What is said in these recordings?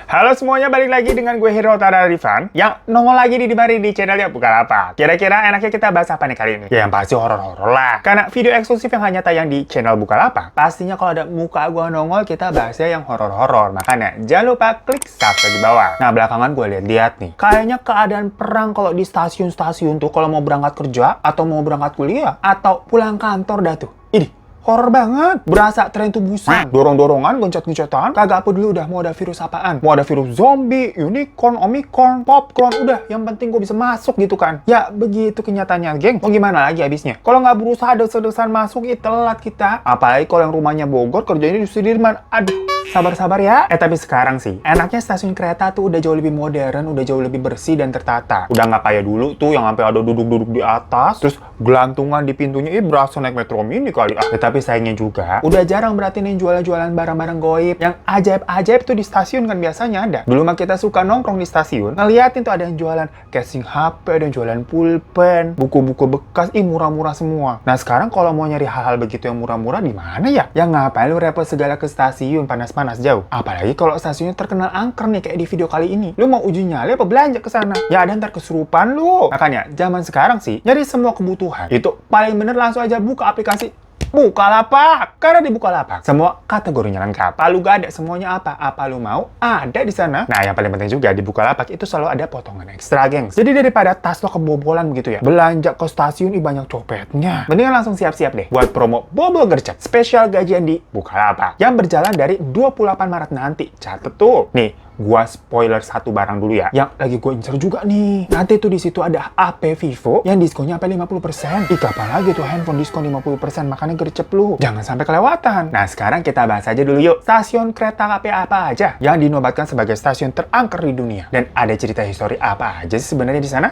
Halo semuanya, balik lagi dengan gue Hero Tara Rifan yang nongol lagi di channelnya Bukalapak. Kira-kira enaknya kita bahas apa nih kali ini? Ya yang pasti horor-horor lah. Karena video eksklusif yang hanya tayang di channel Bukalapak, pastinya kalau ada muka gue nongol kita bahasnya yang horor-horor. Makanya jangan lupa klik subscribe di bawah. Nah belakangan gue lihat-lihat nih, kayaknya keadaan perang kalau di stasiun-stasiun tuh kalau mau berangkat kerja atau mau berangkat kuliah atau pulang kantor dah tuh. Ini horor banget, berasa tren tubusan, dorong-dorongan, gencet-gencetan, kagak peduli udah mau ada virus apaan. Mau ada virus zombie, unicorn, omicron, popcorn, udah yang penting gue bisa masuk gitu kan. Ya begitu kenyataannya, geng. Mau gimana lagi abisnya? Kalau nggak berusaha desa-desan masuk, ya telat kita. Apalagi kalau yang rumahnya Bogor, kerjanya di Sudirman. Aduh, sabar-sabar ya. Tapi sekarang sih, enaknya stasiun kereta tuh udah jauh lebih modern, udah jauh lebih bersih dan tertata. Udah nggak kayak dulu tuh yang sampai ada duduk-duduk di atas, terus gelantungan di pintunya, berasa naik metro mini kali. Tapi sayangnya juga, udah jarang berarti nih jualan-jualan barang-barang goib. Yang ajaib-ajaib tuh di stasiun kan biasanya ada. Dulu mah kita suka nongkrong di stasiun, ngeliatin tuh ada yang jualan casing HP, ada yang jualan pulpen, buku-buku bekas, murah-murah semua. Nah sekarang kalau mau nyari hal-hal begitu yang murah-murah di mana ya? Ya ngapain lu repot segala ke stasiun panas-panas jauh? Apalagi kalau stasiunnya terkenal angker nih kayak di video kali ini. Lu mau uji nyali apa belanja ke sana? Ya ada ntar kesurupan lu. Makanya zaman sekarang sih nyari semua kebutuhan itu paling bener langsung aja buka aplikasi Bukalapak. Karena di Bukalapak semua kategorinya lengkap. Lu gak ada semuanya apa lu mau ada di sana. Nah yang paling penting juga di Bukalapak itu selalu ada potongan ekstra, gengs. Jadi daripada tas lo kebobolan begitu ya, belanja ke stasiun banyak copetnya, mendingan langsung siap-siap deh buat promo bobol gercep spesial gajian di Bukalapak yang berjalan dari 28 Maret nanti. Catet tuh nih, gua spoiler satu barang dulu ya, yang lagi gue incer juga nih. Nanti tuh di situ ada HP Vivo yang diskonnya sampai 50%. Kapan lagi tuh handphone diskon 50%, makanya gercep lu. Jangan sampai kelewatan. Nah, sekarang kita bahas aja dulu yuk. Stasiun kereta api apa aja yang dinobatkan sebagai stasiun terangker di dunia? Dan ada cerita histori apa aja sih sebenarnya di sana?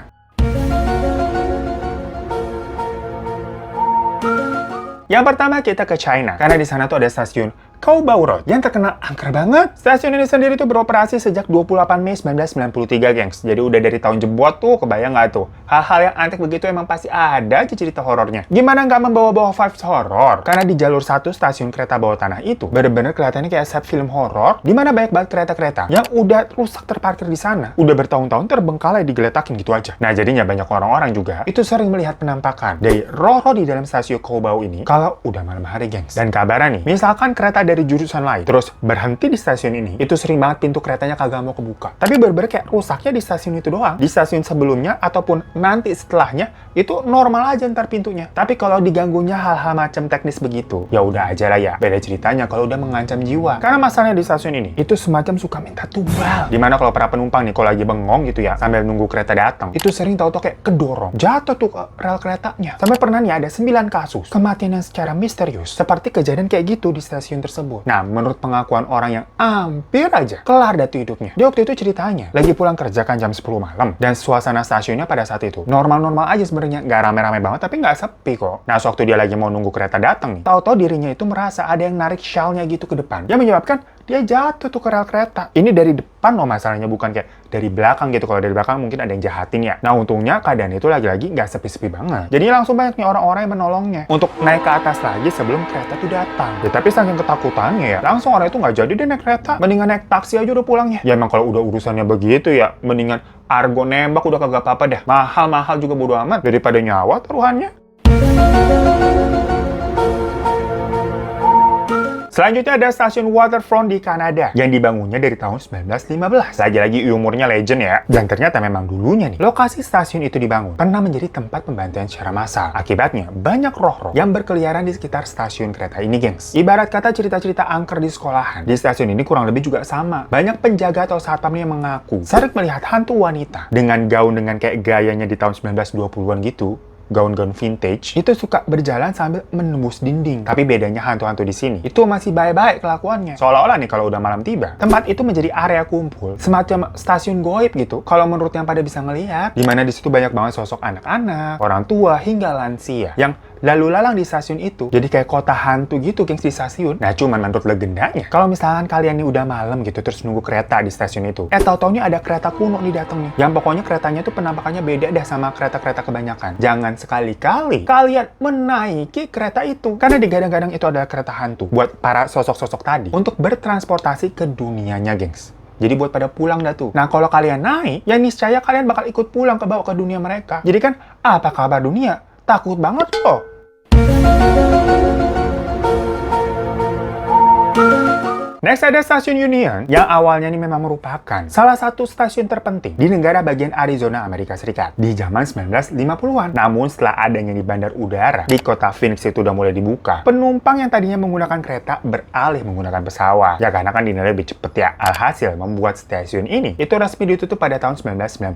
Yang pertama kita ke China, karena di sana tuh ada stasiun Kaobao Road yang terkenal angker banget. Stasiun ini sendiri tuh beroperasi sejak 28 Mei 1993, gengs. Jadi udah dari tahun jebot tuh, kebayang nggak tuh? Hal-hal yang antik begitu emang pasti ada aja cerita horornya. Gimana nggak membawa-bawa vibes horor? Karena di jalur satu stasiun kereta bawah tanah itu bener-bener kelihatannya kayak set film horor, dimana banyak banget kereta-kereta yang udah rusak terparkir di sana. Udah bertahun-tahun terbengkalai digeletakin gitu aja. Nah jadinya banyak orang-orang juga itu sering melihat penampakan dari roh-roh di dalam stasiun Kaobao ini kalau udah malam hari, gengs. Dan kabarnya nih, misalkan kereta dari jurusan lain terus berhenti di stasiun ini, itu sering banget pintu keretanya kagak mau kebuka. Tapi bener-bener kayak rusaknya di stasiun itu doang. Di stasiun sebelumnya ataupun nanti setelahnya itu normal aja ntar pintunya. Tapi kalau diganggunya hal-hal macam teknis begitu, ya udah aja lah ya. Beda ceritanya kalau udah mengancam jiwa. Karena masalahnya di stasiun ini itu semacam suka minta tumbal. Dimana kalau para penumpang nih kalau lagi bengong gitu ya sambil nunggu kereta datang, itu sering tahu-tahu kayak kedorong, jatuh tuh ke rel keretanya. Sampai pernah nih ada 9 kasus kematian yang secara misterius seperti kejadian kayak gitu di stasiun tersebut. Nah, menurut pengakuan orang yang hampir aja kelar datu hidupnya, dia waktu itu ceritanya lagi pulang kerja kan jam 10 malam, dan suasana stasiunnya pada saat itu normal-normal aja sebenarnya, nggak rame-rame banget tapi nggak sepi kok. Nah, waktu dia lagi mau nunggu kereta datang nih, tahu-tahu dirinya itu merasa ada yang narik shawlnya gitu ke depan, yang menyebabkan dia jatuh tuh ke rel kereta. Ini dari depan loh masalahnya, bukan kayak dari belakang gitu. Kalau dari belakang mungkin ada yang jahatin ya. Nah untungnya keadaan itu lagi-lagi nggak sepi-sepi banget. Jadi langsung banyak nih orang-orang yang menolongnya untuk naik ke atas lagi sebelum kereta tuh datang. Ya tapi saking ketakutannya ya, langsung orang itu nggak jadi deh naik kereta. Mendingan naik taksi aja udah pulangnya. Ya emang kalau udah urusannya begitu ya, mendingan argo nembak udah kagak apa-apa dah. Mahal-mahal juga bodo amat daripada nyawa taruhannya. Selanjutnya ada stasiun Waterfront di Kanada yang dibangunnya dari tahun 1915. Lagi-lagi umurnya legend ya. Dan ternyata memang dulunya nih, lokasi stasiun itu dibangun pernah menjadi tempat pembantaian secara massal. Akibatnya, banyak roh-roh yang berkeliaran di sekitar stasiun kereta ini, gengs. Ibarat kata cerita-cerita angker di sekolahan, di stasiun ini kurang lebih juga sama. Banyak penjaga atau satpam yang mengaku sering melihat hantu wanita dengan gaun dengan kayak gayanya di tahun 1920-an gitu. Gaun-gaun vintage itu suka berjalan sambil menembus dinding. Tapi bedanya hantu-hantu di sini itu masih baik-baik kelakuannya. Seolah-olah nih kalau udah malam tiba, tempat itu menjadi area kumpul, semacam stasiun goib gitu. Kalau menurut yang pada bisa ngelihat, di mana di situ banyak banget sosok anak-anak, orang tua hingga lansia yang lalu lalang di stasiun itu. Jadi kayak kota hantu gitu, gengs, di stasiun. Nah, cuman menurut legendanya, kalau misalkan kalian nih udah malam gitu terus nunggu kereta di stasiun itu, tahu-taunya ada kereta kuno nih dateng nih. Yang pokoknya keretanya tuh penampakannya beda dah sama kereta-kereta kebanyakan. Jangan sekali-kali kalian menaiki kereta itu, karena digadang-gadang itu adalah kereta hantu buat para sosok-sosok tadi untuk bertransportasi ke dunianya, gengs. Jadi buat pada pulang dah tuh. Nah, kalau kalian naik, ya niscaya kalian bakal ikut pulang ke bawah ke dunia mereka. Jadi kan, apa kabar dunia? Takut banget loh. Next ada stasiun Union, yang awalnya ini memang merupakan salah satu stasiun terpenting di negara bagian Arizona, Amerika Serikat di zaman 1950-an. Namun setelah adanya di bandar udara di kota Phoenix itu udah mulai dibuka, penumpang yang tadinya menggunakan kereta beralih menggunakan pesawat. Ya karena kan dinilai lebih cepet ya. Alhasil membuat stasiun ini itu resmi ditutup pada tahun 1995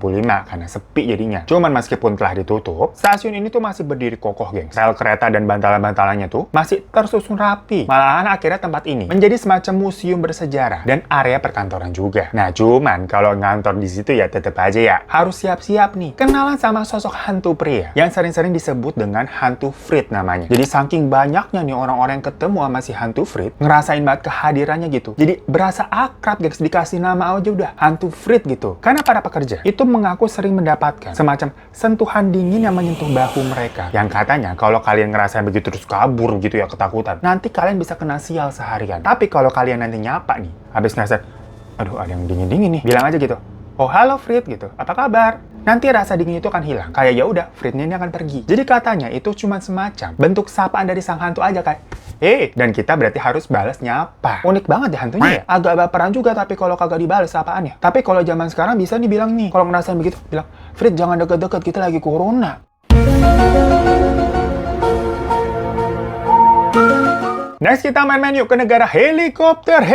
karena sepi jadinya. Cuman meskipun telah ditutup, stasiun ini tuh masih berdiri kokoh, geng. Rel kereta dan bantalan-bantalannya tuh masih tersusun rapi. Malahan akhirnya tempat ini menjadi semacam museum bersejarah dan area perkantoran juga. Nah, cuman kalau ngantor di situ ya tetap aja ya harus siap-siap nih kenalan sama sosok hantu pria yang sering-sering disebut dengan hantu Fred namanya. Jadi saking banyaknya nih orang-orang yang ketemu sama si hantu Fred, ngerasain banget kehadirannya gitu. Jadi berasa akrab, guys, dikasih nama aja udah hantu Fred gitu. Karena para pekerja itu mengaku sering mendapatkan semacam sentuhan dingin yang menyentuh bahu mereka. Yang katanya kalau kalian ngerasain begitu terus kabur gitu ya ketakutan, nanti kalian bisa kena sial seharian. Tapi kalau kalian nanti nyapa nih, habis ngerasa, aduh ada yang dingin-dingin nih, bilang aja gitu, oh halo Fred gitu, apa kabar? Nanti rasa dingin itu akan hilang, kayak ya udah Frednya ini akan pergi. Jadi katanya itu cuma semacam bentuk sapaan dari sang hantu aja kayak, dan kita berarti harus balas nyapa. Unik banget ya hantunya ya, agak baperan juga tapi kalau kagak dibalas sapaannya. Tapi kalau zaman sekarang bisa nih bilang nih, kalau ngerasain begitu, bilang, Fred jangan deket-deket, kita lagi corona. Next kita main-main yuk ke negara helikopter.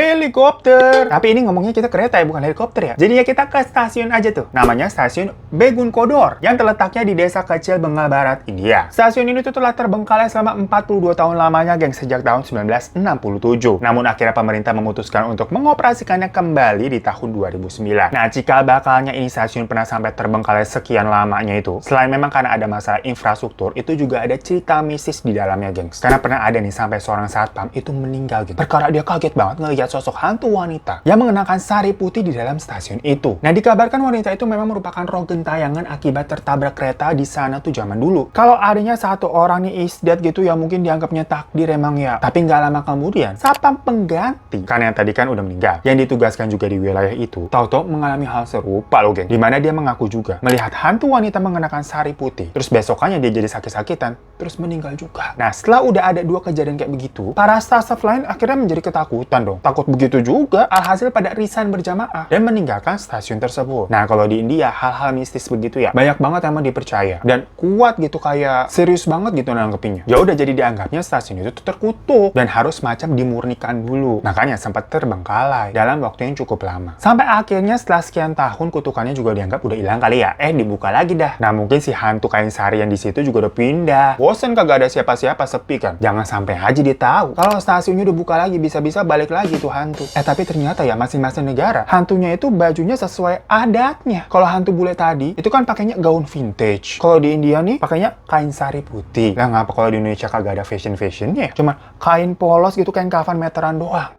Tapi ini ngomongnya kita kereta ya, bukan helikopter ya. Jadi ya kita ke stasiun aja tuh. Namanya stasiun Begun Kodor, yang terletaknya di desa kecil Bengal Barat, India. Stasiun ini tuh telah terbengkalai selama 42 tahun lamanya, geng, sejak tahun 1967. Namun akhirnya pemerintah memutuskan untuk mengoperasikannya kembali di tahun 2009. Nah, jika bakalnya ini stasiun pernah sampai terbengkalai sekian lamanya itu, selain memang karena ada masalah infrastruktur, itu juga ada cerita mistis di dalamnya, gengs. Karena pernah ada nih sampai seorang satpam itu meninggal gitu. Perkara dia kaget banget ngelihat sosok hantu wanita yang mengenakan sari putih di dalam stasiun itu. Nah, dikabarkan wanita itu memang merupakan roh gentayangan akibat tertabrak kereta di sana tuh zaman dulu. Kalau adanya satu orang nih is dead gitu ya mungkin dianggapnya takdir emang ya. Tapi nggak lama kemudian, satpam pengganti, karena yang tadi kan udah meninggal, yang ditugaskan juga di wilayah itu, tahu-tahu mengalami hal serupa loh, geng. Dimana dia mengaku juga melihat hantu wanita mengenakan sari putih. Terus besokannya dia jadi sakit-sakitan, terus meninggal juga. Nah, setelah udah ada 2 kejadian kayak begitu, para staff lain akhirnya menjadi ketakutan dong. Takut begitu juga, alhasil pada resign berjamaah dan meninggalkan stasiun tersebut. Nah, kalau di India, hal-hal mistis begitu ya, banyak banget emang dipercaya. Dan kuat gitu, kayak serius banget gitu nanggepinnya. Ya udah jadi dianggapnya stasiun itu tuh terkutuk dan harus macam dimurnikan dulu. Makanya sempat terbengkalai dalam waktu yang cukup lama. Sampai akhirnya setelah sekian tahun, kutukannya juga dianggap udah hilang kali ya. Dibuka lagi dah. Nah, mungkin si hantu kain sari yang di situ juga udah pindah. Bosen kagak ada siapa-siapa, sepi kan. Jangan sampai aja dia tahu kalau stasiunnya udah buka lagi, bisa-bisa balik lagi tuh hantu. Tapi ternyata ya masing-masing negara hantunya itu bajunya sesuai adatnya. Kalau hantu bule tadi itu kan pakainya gaun vintage. Kalau di India nih pakainya kain sari putih. Lah ngapa kalau di Indonesia kagak ada fashion-fashionnya? Cuma kain polos gitu, kain kafan meteran doang.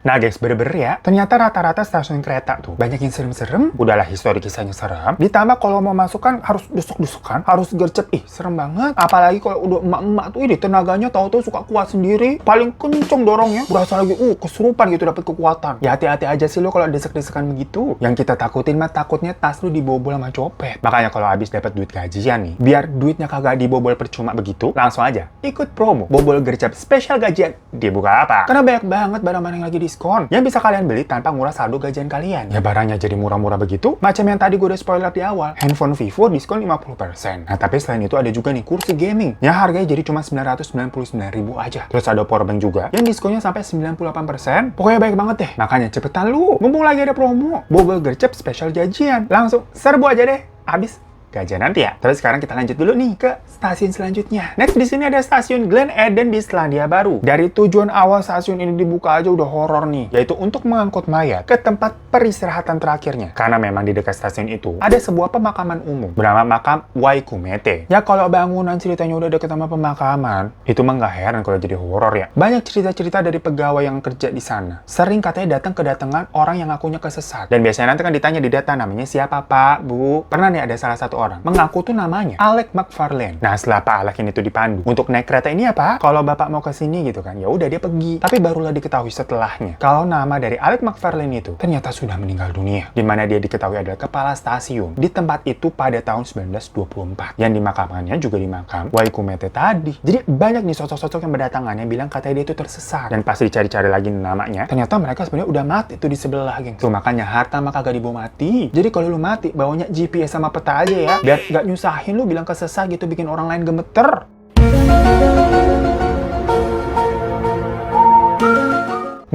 Nah guys, bener-bener ya, ternyata rata-rata stasiun kereta tuh banyak yang serem-serem, udahlah histori kisahnya serem, ditambah kalau mau masuk kan harus desuk-desukan, harus gercep, serem banget. Apalagi kalau udah emak-emak tuh, tenaganya tahu-tahu suka kuat sendiri, paling kenceng dorongnya, berasa lagi kesurupan gitu, dapat kekuatan. Ya hati-hati aja sih lo kalau desek-desekan begitu. Yang kita takutin mah takutnya tas lu dibobol sama copet. Makanya kalau habis dapat duit gajian nih, biar duitnya kagak dibobol percuma begitu, langsung aja ikut promo bobol gercep spesial gajian di Bukalapak. Karena banyak banget barang-barang yang lagi diskon yang bisa kalian beli tanpa nguras saldo gajian kalian. Ya barangnya jadi murah-murah begitu, macam yang tadi gue udah spoiler di awal. Handphone Vivo diskon 50%. Nah, tapi selain itu ada juga nih kursi gaming yang harganya jadi cuma 999.000 aja. Terus ada powerbank juga yang diskonnya sampai 98%. Pokoknya baik banget deh. Makanya cepetan lu, mumpung lagi ada promo bobol gercep spesial gajian. Langsung serbu aja deh. Abis gajian nanti ya. Terus sekarang kita lanjut dulu nih ke stasiun selanjutnya. Next di sini ada stasiun Glen Eden di Selandia Baru. Dari tujuan awal stasiun ini dibuka aja udah horor nih, yaitu untuk mengangkut mayat ke tempat peristirahatan terakhirnya. Karena memang di dekat stasiun itu ada sebuah pemakaman umum bernama makam Waikumete. Ya kalau bangunan ceritanya udah deket sama pemakaman, itu mah nggak heran kalau jadi horor ya. Banyak cerita-cerita dari pegawai yang kerja di sana. Sering katanya datang kedatangan orang yang ngakunya kesesat. Dan biasanya nanti kan ditanya di data namanya siapa Pak, Bu. Pernah nih ada salah satu orang mengaku tuh namanya Alec McFarlane. Nah, setelah Pak Alec ini tuh dipandu untuk naik kereta ini ya Pak, kalau Bapak mau ke sini gitu kan, ya udah dia pergi. Tapi barulah diketahui setelahnya kalau nama dari Alec McFarlane itu ternyata sudah meninggal dunia, di mana dia diketahui adalah kepala stasiun di tempat itu pada tahun 1924. Yang dimakamkannya juga di makam Waikumete tadi. Jadi banyak nih sosok-sosok yang berdatangan yang bilang katanya dia itu tersesat. Dan pas dicari-cari lagi namanya, ternyata mereka sebenarnya udah mati tuh di sebelah, geng. Tuh makanya harta mah kagak dibawa mati. Jadi kalau lu mati, bawanya GPS sama peta aja ya, biar gak nyusahin lu bilang kesesat gitu, bikin orang lain gemeter.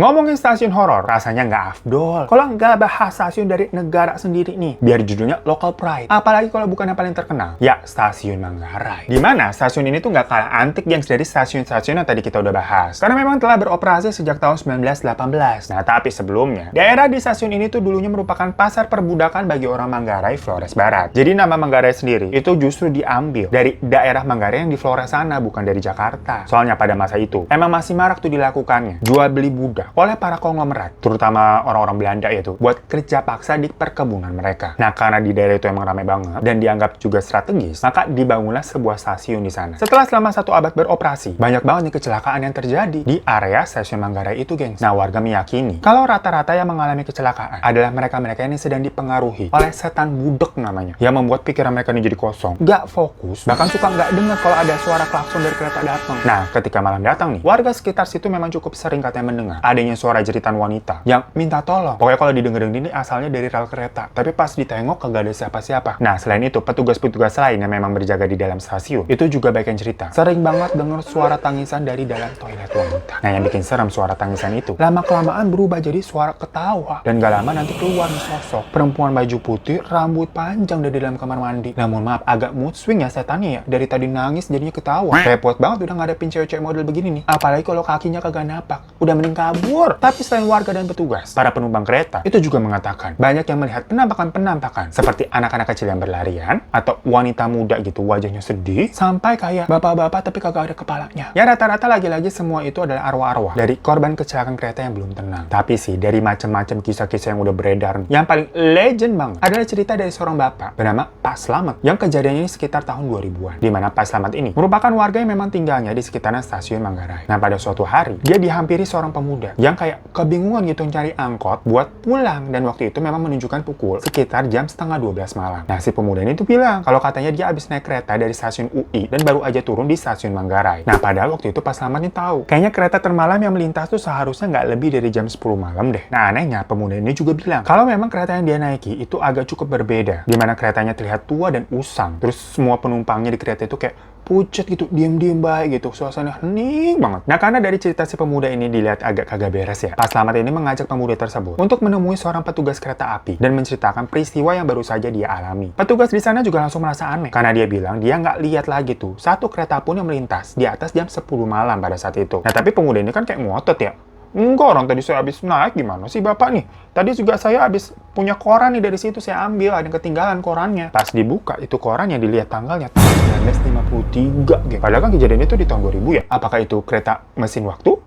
Ngomongin stasiun horor, rasanya nggak afdol kalau nggak bahas stasiun dari negara sendiri nih. Biar judulnya local pride. Apalagi kalau bukan yang paling terkenal, ya Stasiun Manggarai. Dimana stasiun ini tuh nggak kalah antik gengs dari stasiun-stasiun yang tadi kita udah bahas. Karena memang telah beroperasi sejak tahun 1918. Nah, tapi sebelumnya, daerah di stasiun ini tuh dulunya merupakan pasar perbudakan bagi orang Manggarai, Flores Barat. Jadi nama Manggarai sendiri itu justru diambil dari daerah Manggarai yang di Flores sana, bukan dari Jakarta. Soalnya pada masa itu, emang masih marak tuh dilakukannya jual beli budak oleh para konglomerat, terutama orang-orang Belanda itu, buat kerja paksa di perkebunan mereka. Nah, karena di daerah itu emang ramai banget dan dianggap juga strategis, maka dibangunlah sebuah stasiun di sana. Setelah selama 1 abad beroperasi, banyak banget nih kecelakaan yang terjadi di area stasiun Manggarai itu, gengs. Nah, warga meyakini kalau rata-rata yang mengalami kecelakaan adalah mereka-mereka yang sedang dipengaruhi oleh setan budek namanya, yang membuat pikiran mereka ini jadi kosong, nggak fokus, bahkan suka nggak dengar kalau ada suara klakson dari kereta datang. Nah, ketika malam datang nih, warga sekitar situ memang cukup sering katanya mendengar adanya suara jeritan wanita yang minta tolong. Pokoknya kalau didengerin ini asalnya dari rel kereta, tapi pas ditengok kagak ada siapa-siapa. Nah, selain itu, petugas-petugas lain yang memang berjaga di dalam stasiun itu juga baik yang cerita sering banget dengar suara tangisan dari dalam toilet wanita. Nah, yang bikin serem suara tangisan itu lama-kelamaan berubah jadi suara ketawa, dan gak lama nanti keluar nih sosok perempuan baju putih, rambut panjang dari dalam kamar mandi. Nah, mohon maaf, agak mood swing ya setannya ya, dari tadi nangis jadinya ketawa. Repot banget udah ngadepin cewek-cewek model begini nih, apalagi kalau kakinya kagak napak, udah mending kabur. Tapi selain warga dan petugas, para penumpang kereta itu juga mengatakan banyak yang melihat penampakan-penampakan seperti anak-anak kecil yang berlarian atau wanita muda gitu wajahnya sedih, sampai kayak bapak-bapak tapi kagak ada kepalanya. Ya rata-rata lagi-lagi semua itu adalah arwah-arwah dari korban kecelakaan kereta yang belum tenang. Tapi sih dari macam-macam kisah-kisah yang udah beredar, yang paling legend banget adalah cerita dari seorang bapak bernama Pak Slamet yang kejadiannya ini sekitar tahun 2000-an. Di mana Pak Slamet ini merupakan warga yang memang tinggalnya di sekitaran stasiun Manggarai. Nah, pada suatu hari dia dihampiri seorang pemuda yang kayak kebingungan gitu cari angkot buat pulang, dan waktu itu memang menunjukkan pukul sekitar jam 11:30 malam. Nah, si pemuda ini tuh bilang kalau katanya dia habis naik kereta dari stasiun UI dan baru aja turun di stasiun Manggarai. Nah, padahal waktu itu Pak Slamet nih tahu kayaknya kereta termalam yang melintas tuh seharusnya nggak lebih dari jam 10 malam deh. Nah, anehnya pemuda ini juga bilang kalau memang kereta yang dia naiki itu agak cukup berbeda, di mana keretanya terlihat tua dan usang, terus semua penumpangnya di kereta itu kayak pucet gitu, diem-diem baik gitu, suasana hening banget. Nah, karena dari cerita si pemuda ini dilihat agak kagak beres ya, Pak Slamet ini mengajak pemuda tersebut untuk menemui seorang petugas kereta api dan menceritakan peristiwa yang baru saja dia alami. Petugas di sana juga langsung merasa aneh, karena dia bilang dia nggak lihat lagi tuh satu kereta pun yang melintas di atas jam 10 malam pada saat itu. Nah, tapi pemuda ini kan kayak ngotot ya. Enggak, orang tadi saya habis naik, gimana sih Bapak nih? Tadi juga saya habis punya koran nih dari situ, saya ambil, ada yang ketinggalan korannya. Pas dibuka, itu korannya dilihat tanggalnya, tahun 1953. Gitu. Padahal kan kejadian itu di tahun 2000 ya? Apakah itu kereta mesin waktu?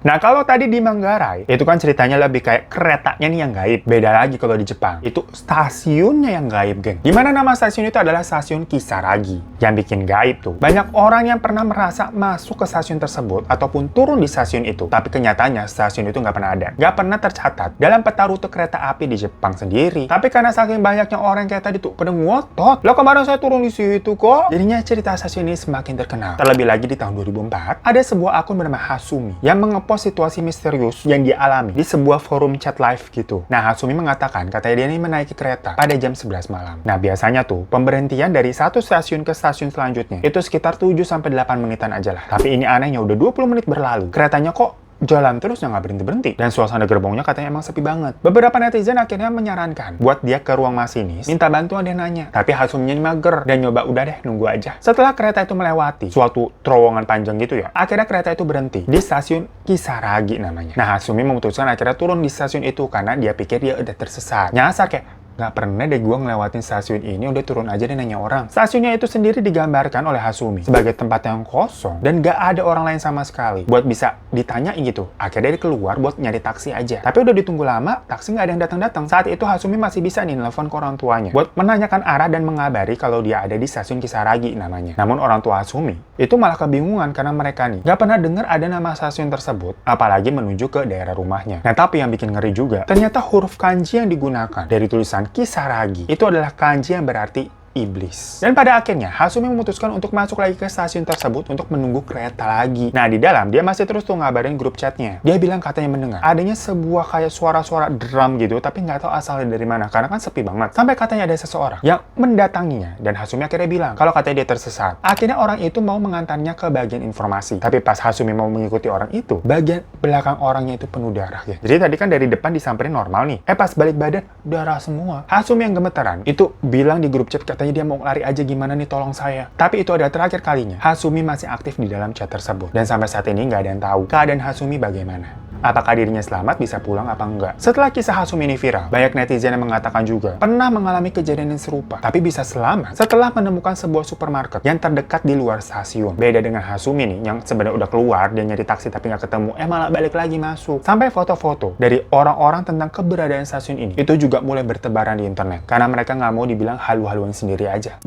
Nah, kalau tadi di Manggarai, itu kan ceritanya lebih kayak keretanya nih yang gaib. Beda lagi kalau di Jepang, itu stasiunnya yang gaib, geng. Gimana nama stasiun itu adalah stasiun Kisaragi. Yang bikin gaib tuh, banyak orang yang pernah merasa masuk ke stasiun tersebut ataupun turun di stasiun itu. Tapi kenyataannya stasiun itu nggak pernah ada. Nggak pernah tercatat dalam peta rute kereta api di Jepang sendiri. Tapi karena saking banyaknya orang kayak tadi tuh, pada ngotot. Loh, kemarin saya turun di situ kok. Jadinya cerita stasiun ini semakin terkenal. Terlebih lagi di tahun 2004, ada sebuah akun bernama Hasumi yang situasi misterius yang dia alami di sebuah forum chat live gitu. Nah, Hasumi mengatakan katanya dia ini menaiki kereta pada jam 11 malam. Nah, biasanya tuh pemberhentian dari satu stasiun ke stasiun selanjutnya itu sekitar 7-8 menitan aja lah. Tapi ini anehnya udah 20 menit berlalu. Keretanya kok jalan terus ya nggak berhenti-berhenti. Dan suasana gerbongnya katanya emang sepi banget. Beberapa netizen akhirnya menyarankan buat dia ke ruang masinis, minta bantuan, dia nanya. Tapi Hasuminya mager dan nyoba udah deh nunggu aja. Setelah kereta itu melewati suatu terowongan panjang gitu ya, akhirnya kereta itu berhenti di stasiun Kisaragi namanya. Nah, Hasumi memutuskan akhirnya turun di stasiun itu karena dia pikir dia udah tersesat. Nyasar kayak, Nggak pernah deh gue ngelewatin stasiun ini, udah turun aja deh nanya orang. Stasiunnya itu sendiri digambarkan oleh Hasumi sebagai tempat yang kosong dan nggak ada orang lain sama sekali buat bisa ditanyain gitu. Akhirnya dia keluar buat nyari taksi aja. Tapi udah ditunggu lama, taksi nggak ada yang datang-datang. Saat itu Hasumi masih bisa nih nelfon ke orang tuanya buat menanyakan arah dan mengabari kalau dia ada di stasiun Kisaragi namanya. Namun orang tua Hasumi itu malah kebingungan karena mereka nih nggak pernah dengar ada nama stasiun tersebut, apalagi menuju ke daerah rumahnya. Nah, tapi yang bikin ngeri juga, ternyata huruf kanji yang digunakan dari tulisan Kisaragi itu adalah kanji yang berarti iblis. Dan pada akhirnya, Hasumi memutuskan untuk masuk lagi ke stasiun tersebut untuk menunggu kereta lagi. Nah, di dalam, dia masih terus tuh ngabarin grup chatnya. Dia bilang katanya mendengar adanya sebuah kayak suara-suara drum gitu, tapi nggak tahu asalnya dari mana, karena kan sepi banget. Sampai katanya ada seseorang yang mendatanginya, dan Hasumi akhirnya bilang kalau katanya dia tersesat. Akhirnya orang itu mau mengantarnya ke bagian informasi. Tapi pas Hasumi mau mengikuti orang itu, bagian belakang orangnya itu penuh darah ya. Jadi tadi kan dari depan disamperin normal nih. Pas balik badan, darah semua. Hasumi yang gemeteran, itu bilang di grup chat katanya dia mau lari aja, gimana nih, tolong saya. Tapi itu adalah terakhir kalinya Hasumi masih aktif di dalam chat tersebut. Dan sampai saat ini nggak ada yang tahu keadaan Hasumi bagaimana. Apakah dirinya selamat, bisa pulang apa enggak. Setelah kisah Hasumi ini viral, banyak netizen yang mengatakan juga pernah mengalami kejadian yang serupa, tapi bisa selamat setelah menemukan sebuah supermarket yang terdekat di luar stasiun. Beda dengan Hasumi nih, yang sebenarnya udah keluar, dia nyari taksi tapi nggak ketemu, malah balik lagi masuk. Sampai foto-foto dari orang-orang tentang keberadaan stasiun ini, itu juga mulai bertebaran di internet, karena mereka nggak mau dibilang halu-haluan sendiri aja.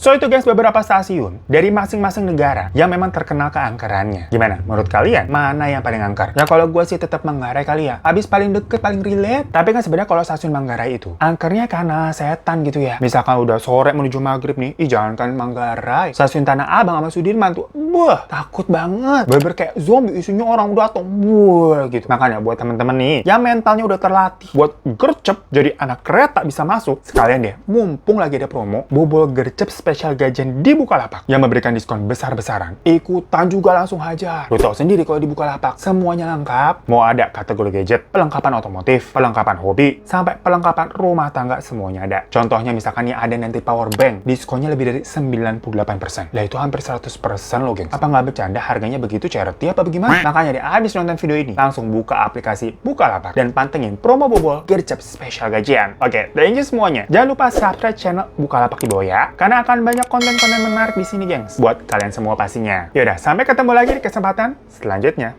So itu guys beberapa stasiun dari masing-masing negara yang memang terkenal keangkerannya. Gimana? Menurut kalian mana yang paling angker? Ya kalau gue sih tetap Manggarai kali ya. Abis paling deket, paling relate. Tapi kan sebenarnya kalau stasiun Manggarai itu angkernya karena setan gitu ya. Misalkan udah sore menuju maghrib nih, jangan kan Manggarai. Stasiun Tanah Abang sama Sudirman tuh, wah takut banget. Bener kayak zombie, isinya orang udah datang, wah gitu. Makanya buat temen-temen nih yang mentalnya udah terlatih buat gercep jadi anak kereta bisa masuk, sekalian deh mumpung lagi ada promo bobol gercep spesial gajian di Bukalapak yang memberikan diskon besar-besaran. Ikutan juga langsung hajar. Lo tau sendiri kalau di Bukalapak semuanya lengkap. Mau ada kategori gadget, perlengkapan otomotif, perlengkapan hobi, sampai perlengkapan rumah tangga semuanya ada. Contohnya misalkan nih ada nanti power bank, diskonnya lebih dari 98%. Lah itu hampir 100% loh gengs. Apa nggak bercanda harganya begitu charity apa bagaimana? Makanya deh abis nonton video ini langsung buka aplikasi Bukalapak dan pantengin promo bobol gercep spesial gajian. Oke, thank you semuanya. Jangan lupa subscribe channel Bukalapak di bawah ya, karena akan banyak konten-konten menarik di sini, gengs. Buat kalian semua pastinya. Yaudah, sampai ketemu lagi di kesempatan selanjutnya.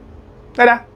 Dadah!